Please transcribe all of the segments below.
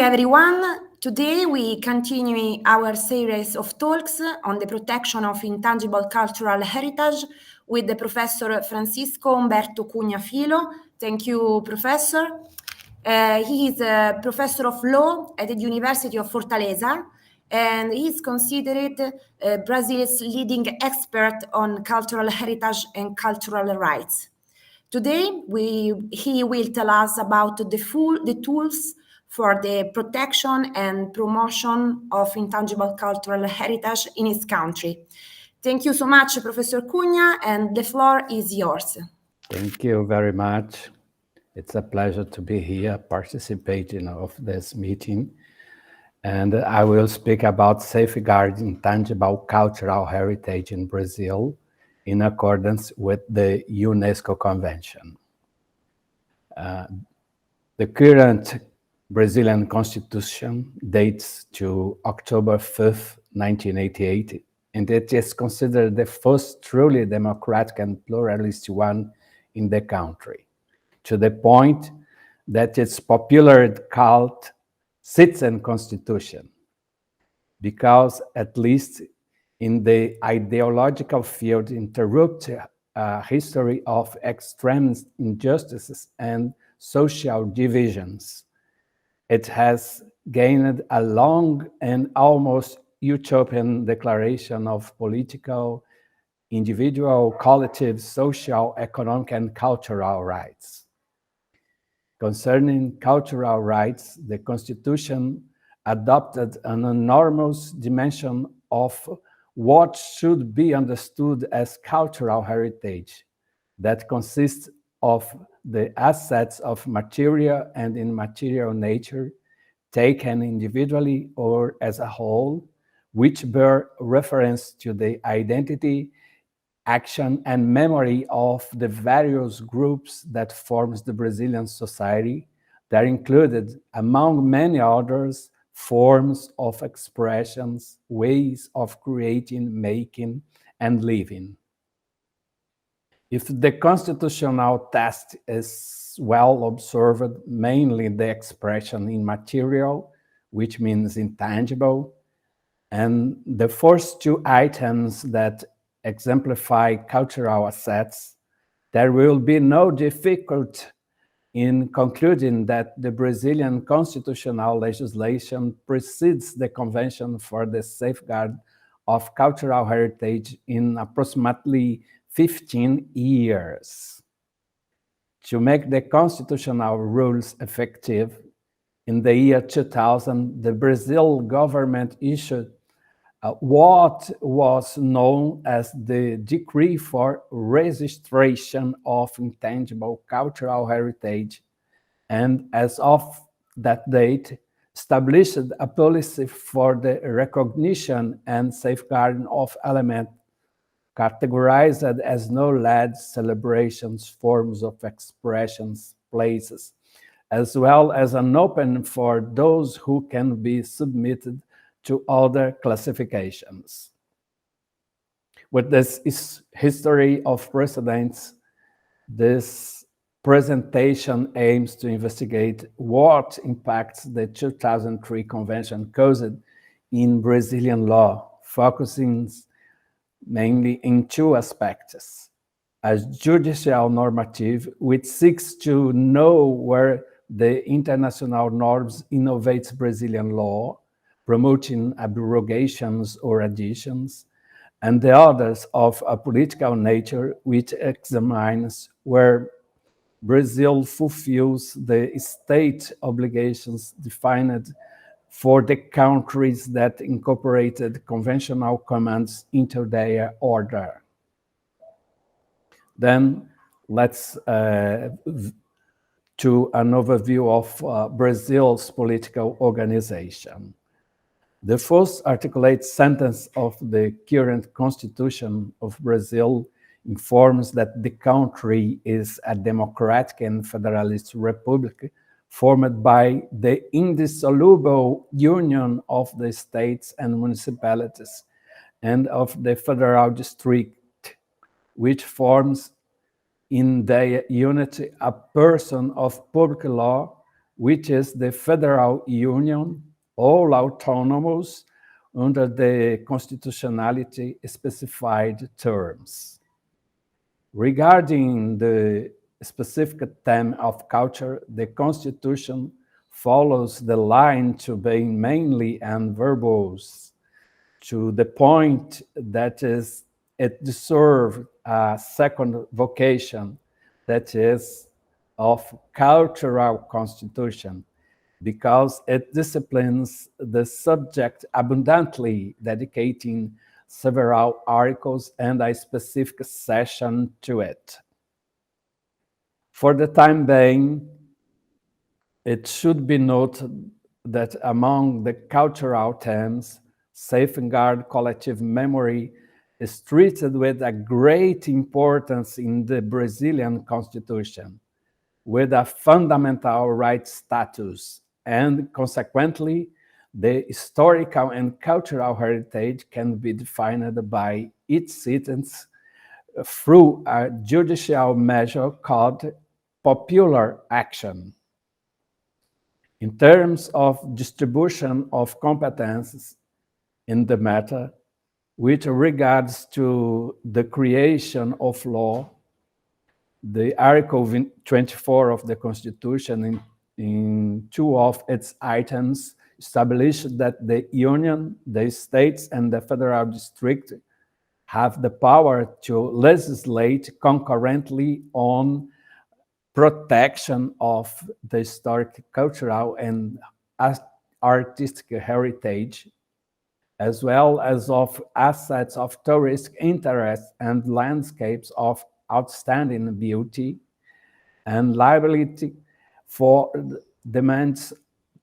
everyone. Today we continue our series of talks on the protection of intangible cultural heritage with the Professor Francisco Humberto Cunha Filho. Thank you, Professor. He is a Professor of Law at the University of Fortaleza, and he is considered Brazil's leading expert on cultural heritage and cultural rights. Today, he will tell us about the tools for the protection and promotion of intangible cultural heritage in his country. Thank you so much, Professor Cunha, and the floor is yours. Thank you very much. It's a pleasure to be here participating of this meeting. And I will speak about safeguarding tangible cultural heritage in Brazil in accordance with the UNESCO Convention. The current Brazilian Constitution dates to October 5th, 1988, and it is considered the first truly democratic and pluralist one in the country, to the point that it's popularly called citizen constitution, because at least in the ideological field interrupt a history of extreme injustices and social divisions. It has gained a long and almost utopian declaration of political, individual, collective, social, economic, and cultural rights. Concerning cultural rights, the Constitution adopted an enormous dimension of what should be understood as cultural heritage that consists of the assets of material and immaterial nature taken individually or as a whole, which bear reference to the identity, action, and memory of the various groups that forms the Brazilian society that included, among many others, forms of expressions, ways of creating, making, and living. If the constitutional test is well observed, mainly the expression immaterial, which means intangible, and the first two items that exemplify cultural assets, there will be no difficulty in concluding that the Brazilian constitutional legislation precedes the Convention for the Safeguard of Cultural Heritage in approximately 15 years. To make the constitutional rules effective, in the year 2000, the Brazil government issued what was known as the Decree for Registration of Intangible Cultural Heritage, and as of that date, established a policy for the recognition and safeguarding of elements categorized as no-led celebrations, forms of expressions, places, as well as an open for those who can be submitted to other classifications. With this history of precedents, this presentation aims to investigate what impacts the 2003 Convention caused in Brazilian law, focusing mainly in two aspects: a judicial normative, which seeks to know where the international norms innovates Brazilian law, promoting abrogations or additions, and the others of a political nature, which examines where Brazil fulfills the state obligations defined for the countries that incorporated conventional commands into their order. Then let's to an overview of Brazil's political organization. The first articulate sentence of the current Constitution of Brazil informs that the country is a democratic and federalist republic formed by the indissoluble union of the states and municipalities and of the federal district, which forms in their unity a person of public law which is the federal union, all autonomous under the constitutionality specified terms. Regarding the specific theme of culture, the Constitution follows the line to being mainly and verbose, to the point that is it deserves a second vocation, that is of cultural constitution, because it disciplines the subject abundantly, dedicating several articles and a specific session to it. For the time being, it should be noted that among the cultural themes, safeguard collective memory is treated with a great importance in the Brazilian Constitution, with a fundamental right status, and consequently, the historical and cultural heritage can be defined by its citizens through a judicial measure called popular action. In terms of distribution of competences in the matter, with regards to the creation of law, the Article 24 of the Constitution in two of its items established that the Union, the states, and the federal district have the power to legislate concurrently on protection of the historic, cultural, and artistic heritage, as well as of assets of tourist interest and landscapes of outstanding beauty, and liability for demands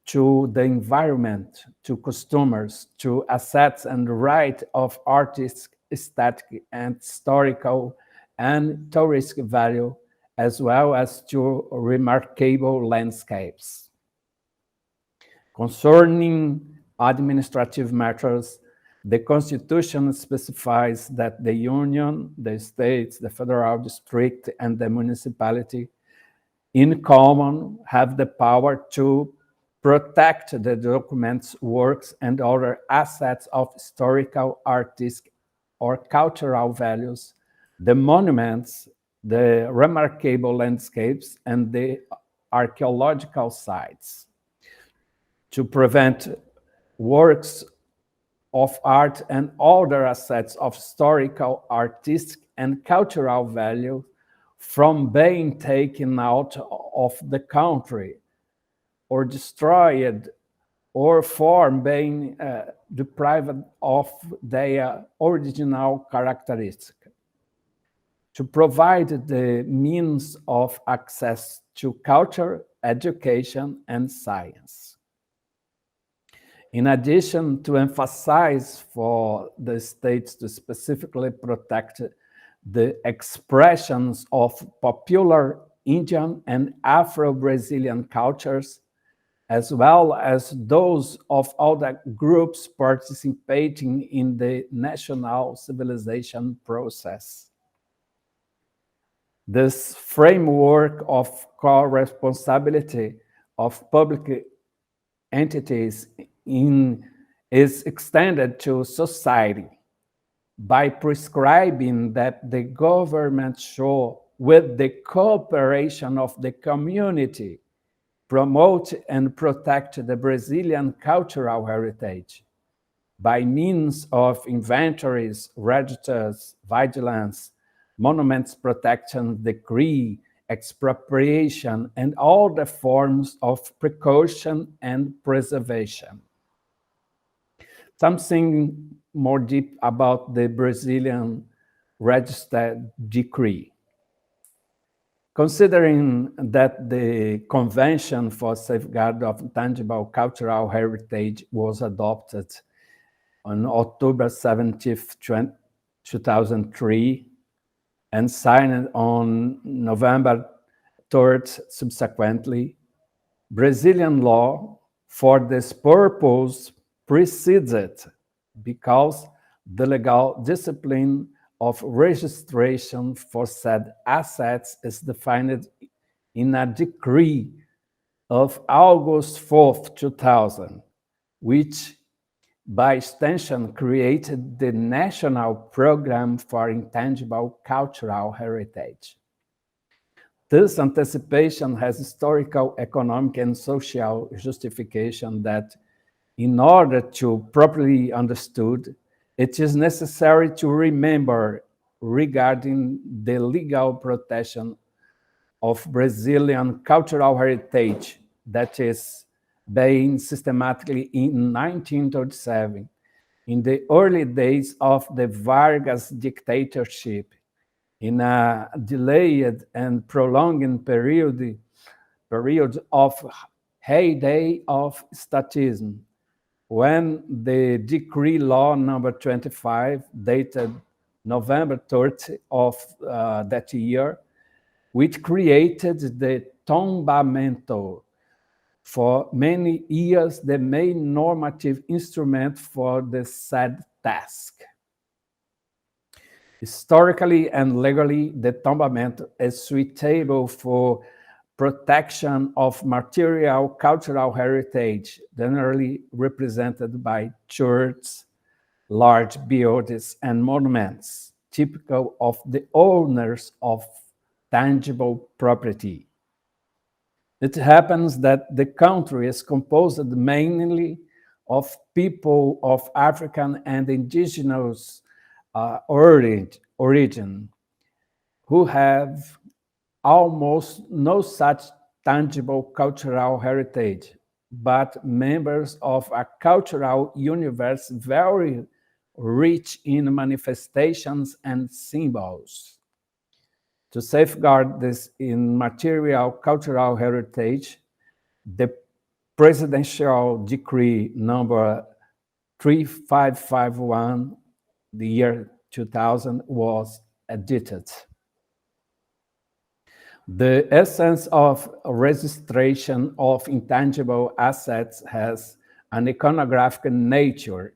to the environment, to customers, to assets and right of artists, aesthetic and historical and touristic value, as well as to remarkable landscapes. Concerning administrative matters, the Constitution specifies that the Union, the states, the federal district, and the municipality in common have the power to protect the documents, works, and other assets of historical, artistic, or cultural values, the monuments, the remarkable landscapes, and the archaeological sites, to prevent works of art and other assets of historical, artistic, and cultural value from being taken out of the country or destroyed, or from being deprived of their original characteristic, to provide the means of access to culture, education, and science. In addition, to emphasize for the states to specifically protect the expressions of popular Indian and Afro-Brazilian cultures, as well as those of other groups participating in the national civilization process. This framework of co-responsibility of public entities is extended to society by prescribing that the government shall, with the cooperation of the community, promote and protect the Brazilian cultural heritage by means of inventories, registers, vigilance, monuments protection decree, expropriation, and all the forms of precaution and preservation. Something more deep about the Brazilian registered decree. Considering that the Convention for Safeguard of Tangible Cultural Heritage was adopted on October 17th, 2003, and signed on November 3rd subsequently, Brazilian law for this purpose precedes it, because the legal discipline of registration for said assets is defined in a decree of August 4th, 2000, which by extension created the National Program for Intangible Cultural Heritage. This anticipation has historical, economic, and social justification that, in order to properly understood, it is necessary to remember regarding the legal protection of Brazilian cultural heritage that is being systematically in 1937, in the early days of the Vargas dictatorship, in a delayed and prolonged period of heyday of statism, when the decree law number 25, dated November 30 of that year, which created the tombamento, for many years the main normative instrument for the said task. Historically and legally, the tombamento is suitable for protection of material cultural heritage, generally represented by churches, large buildings, and monuments, typical of the owners of tangible property. It happens that the country is composed mainly of people of African and indigenous origin, who have almost no such tangible cultural heritage, but members of a cultural universe very rich in manifestations and symbols. To safeguard this immaterial cultural heritage, the presidential decree number 3551, the year 2000, was edited. The essence of registration of intangible assets has an iconographic nature,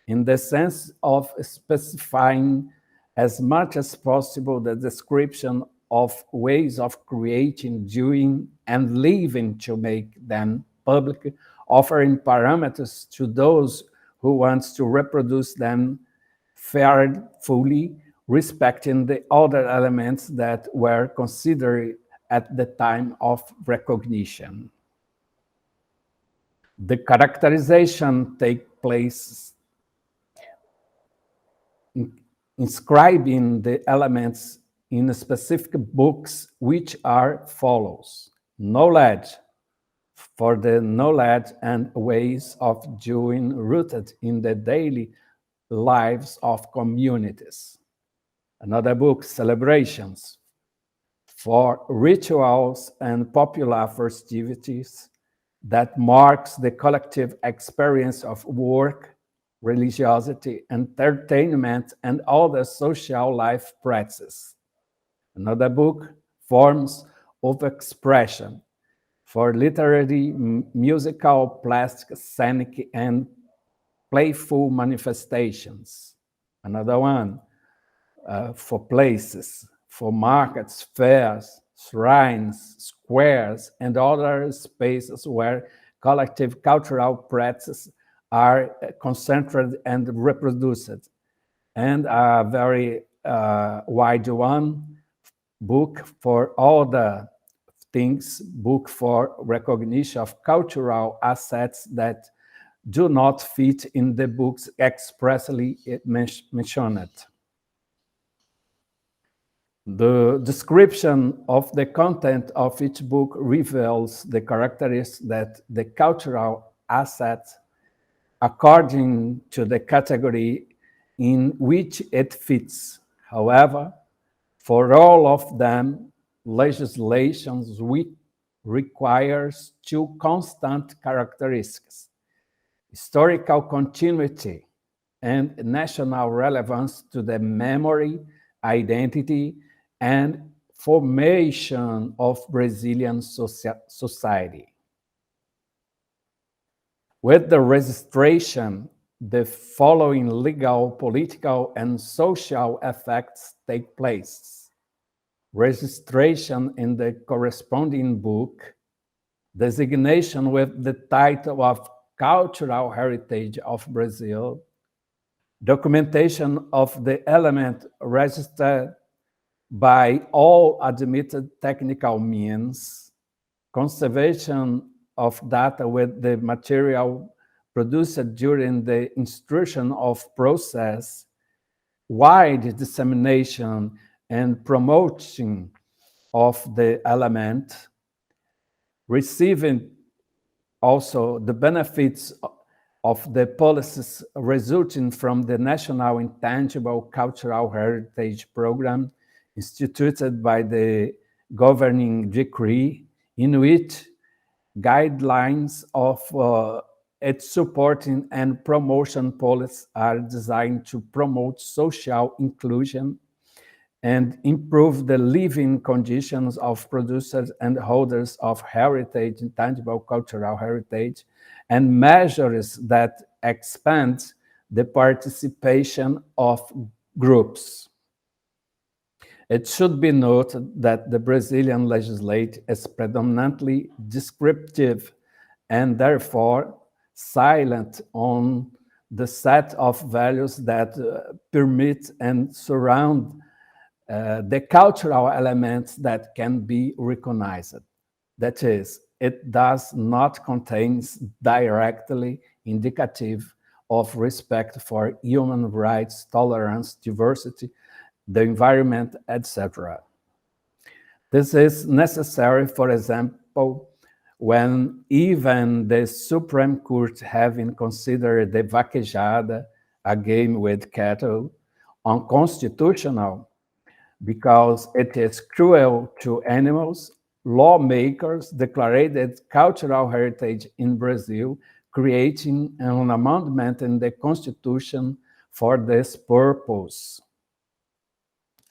in the sense of specifying as much as possible the description of ways of creating, doing, and living to make them public, offering parameters to those who want to reproduce them faithfully, respecting the other elements that were considered at the time of recognition. The characterization takes place inscribing the elements in specific books, which are follows: knowledge, for the knowledge and ways of doing rooted in the daily lives of communities. Another book, celebrations, for rituals and popular festivities that marks the collective experience of work, religiosity, entertainment, and other social life practices. Another book, forms of expression, for literary, musical, plastic, scenic, and playful manifestations. Another one, for places, for markets, fairs, shrines, squares, and other spaces where collective cultural practices are concentrated and reproduced. And a very wide one, book for all the things, book for recognition of cultural assets that do not fit in the books expressly mentioned. The description of the content of each book reveals the characteristics that the cultural assets, according to the category in which it fits. However, for all of them, legislation requires two constant characteristics: historical continuity and national relevance to the memory, identity, and formation of Brazilian society. With the registration, the following legal, political, and social effects take place: registration in the corresponding book, designation with the title of Cultural Heritage of Brazil, documentation of the element registered by all admitted technical means, conservation of data with the material produced during the instruction of process, wide dissemination and promotion of the element, receiving also the benefits of the policies resulting from the National Intangible Cultural Heritage Program instituted by the governing decree, in which guidelines of its supporting and promotion policies are designed to promote social inclusion and improve the living conditions of producers and holders of heritage, intangible cultural heritage, and measures that expand the participation of groups. It should be noted that the Brazilian legislation is predominantly descriptive and therefore silent on the set of values that permit and surround the cultural elements that can be recognized. That is, it does not contain directly indicative of respect for human rights, tolerance, diversity, the environment, etc. This is necessary, for example, when even the Supreme Court, having considered the vaquejada, a game with cattle, unconstitutional because it is cruel to animals, lawmakers declared cultural heritage in Brazil, creating an amendment in the Constitution for this purpose.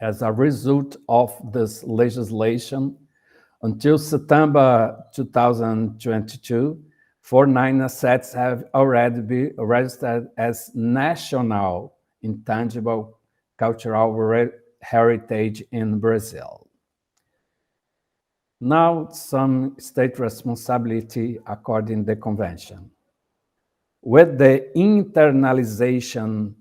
As a result of this legislation, until September 2022, 49 assets have already been registered as national intangible cultural heritage in Brazil. Now, some state responsibility according to the convention. With the internalization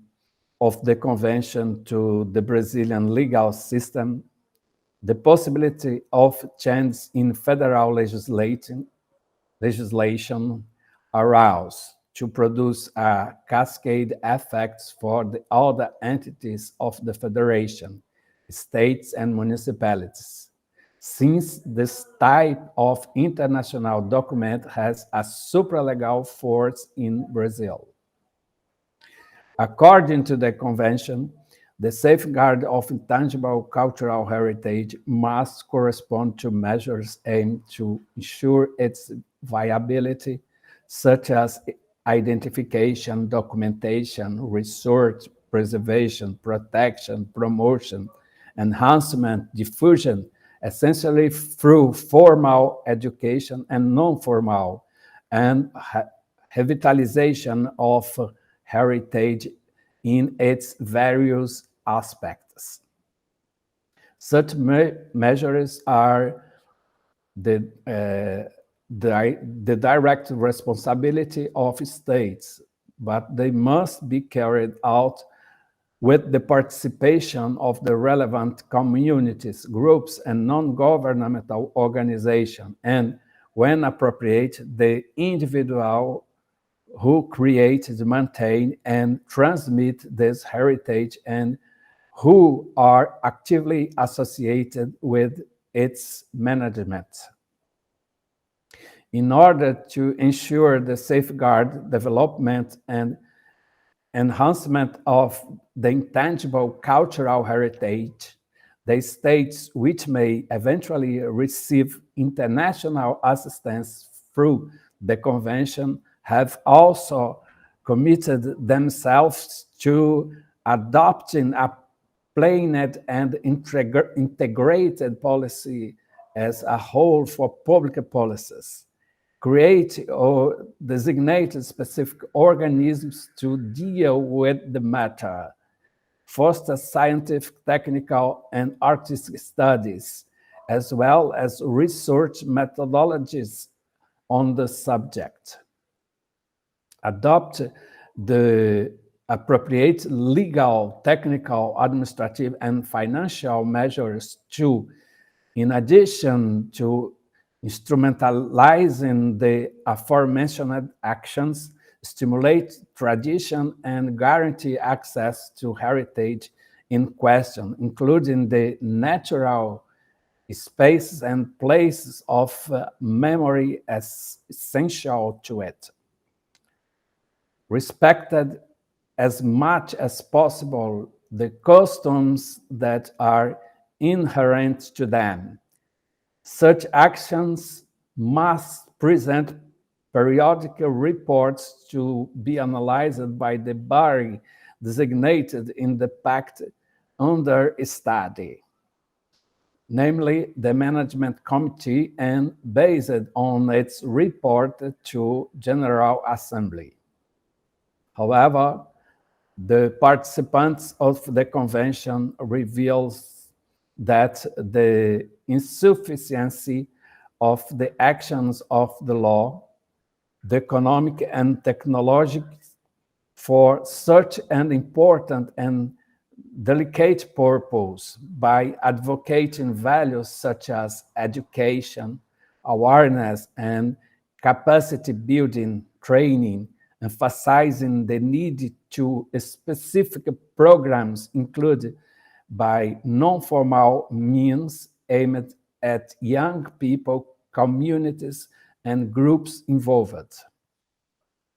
of the convention to the Brazilian legal system, the possibility of change in federal legislation arose to produce a cascade effects for all the entities of the federation, states and municipalities, since this type of international document has a supralegal force in Brazil. According to the convention, the safeguard of intangible cultural heritage must correspond to measures aimed to ensure its viability, such as identification, documentation, research, preservation, protection, promotion, enhancement, diffusion, essentially through formal education and non-formal, and revitalization of heritage in its various aspects. Such measures are the direct responsibility of states, but they must be carried out with the participation of the relevant communities, groups, and non-governmental organizations, and, when appropriate, the individual who create, maintain, and transmit this heritage and who are actively associated with its management. In order to ensure the safeguard, development, and enhancement of the intangible cultural heritage, the states which may eventually receive international assistance through the convention have also committed themselves to adopting a planned and integrated policy as a whole for public policies, create or designate specific organisms to deal with the matter, foster scientific, technical, and artistic studies, as well as research methodologies on the subject, adopt the appropriate legal, technical, administrative, and financial measures to, in addition to instrumentalizing the aforementioned actions, stimulate tradition and guarantee access to heritage in question, including the natural spaces and places of memory as essential to it. Respected as much as possible the customs that are inherent to them. Such actions must present periodical reports to be analyzed by the body designated in the pact under study, namely the Management Committee, and based on its report to General Assembly. However, the participants of the convention reveals that the insufficiency of the actions of the law, the economic and technological, for such an important and delicate purpose by advocating values such as education, awareness, and capacity building training, emphasizing the need to specific programs included by non-formal means aimed at young people, communities, and groups involved.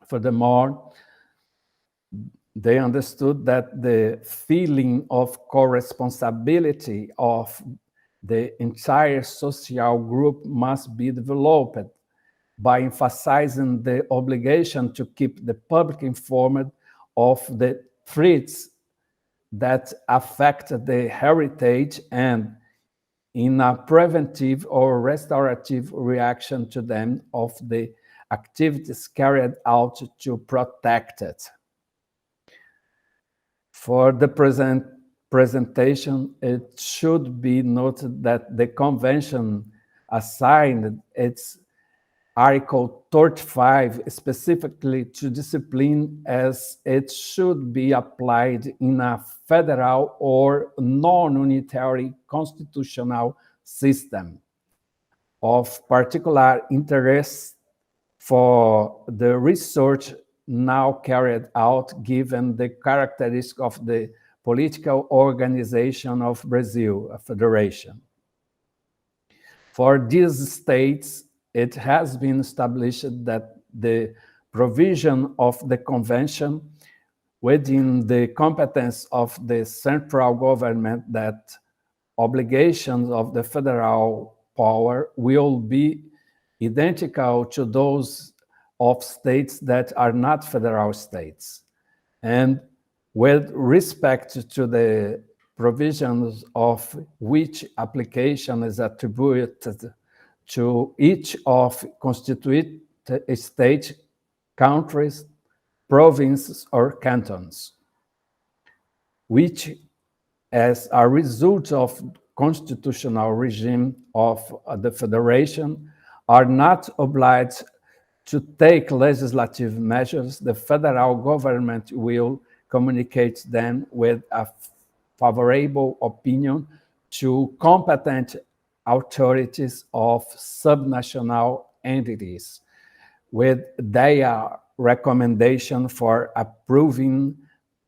Furthermore, they understood that the feeling of co-responsibility of the entire social group must be developed by emphasizing the obligation to keep the public informed of the threats that affect the heritage and in a preventive or restorative reaction to them of the activities carried out to protect it. For the presentation, it should be noted that the convention assigned its Article 35 specifically to discipline as it should be applied in a federal or non-unitary constitutional system of particular interest for the research now carried out, given the characteristic of the political organization of Brazil, a federation. For these states, it has been established that the provision of the convention within the competence of the central government, that obligations of the federal power will be identical to those of states that are not federal states. And with respect to the provisions of which application is attributed to each of constituent states, countries, provinces, or cantons, which, as a result of constitutional regime of the federation, are not obliged to take legislative measures, the federal government will communicate them with a favorable opinion to competent authorities of subnational entities with their recommendation for approving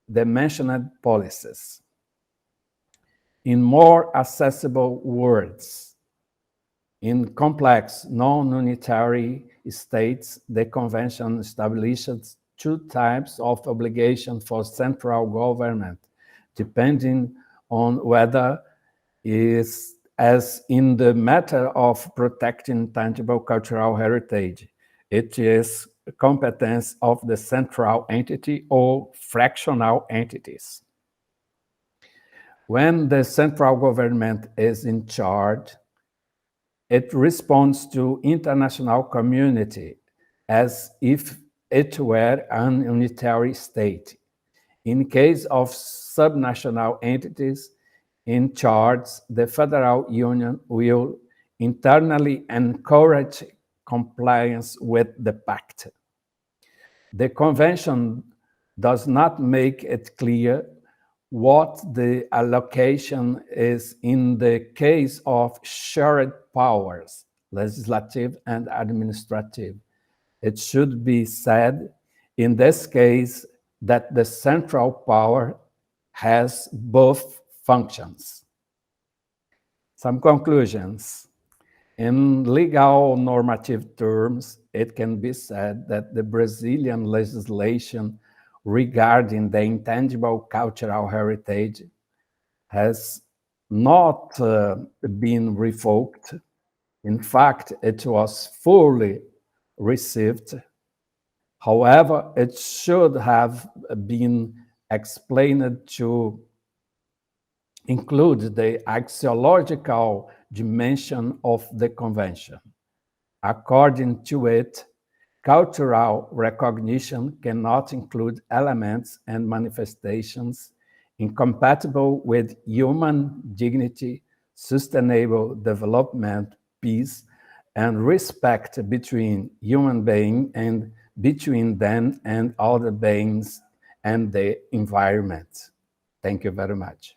the mentioned policies. In more accessible words, in complex non-unitary states, the convention establishes two types of obligation for central government, depending on whether is, as in the matter of protecting tangible cultural heritage, it is competence of the central entity or fractional entities. When the central government is in charge, it responds to international community as if it were an unitary state. In case of subnational entities in charge, the federal union will internally encourage compliance with the pact. The Convention does not make it clear what the allocation is in the case of shared powers, legislative and administrative. It should be said in this case that the central power has both functions. Some conclusions. In legal normative terms, it can be said that the Brazilian legislation regarding the intangible cultural heritage has not been revoked. In fact, it was fully received. However, it should have been explained to include the axiological dimension of the Convention. According to it, cultural recognition cannot include elements and manifestations incompatible with human dignity, sustainable development, peace, and respect between human beings and between them and other beings and the environment. Thank you very much.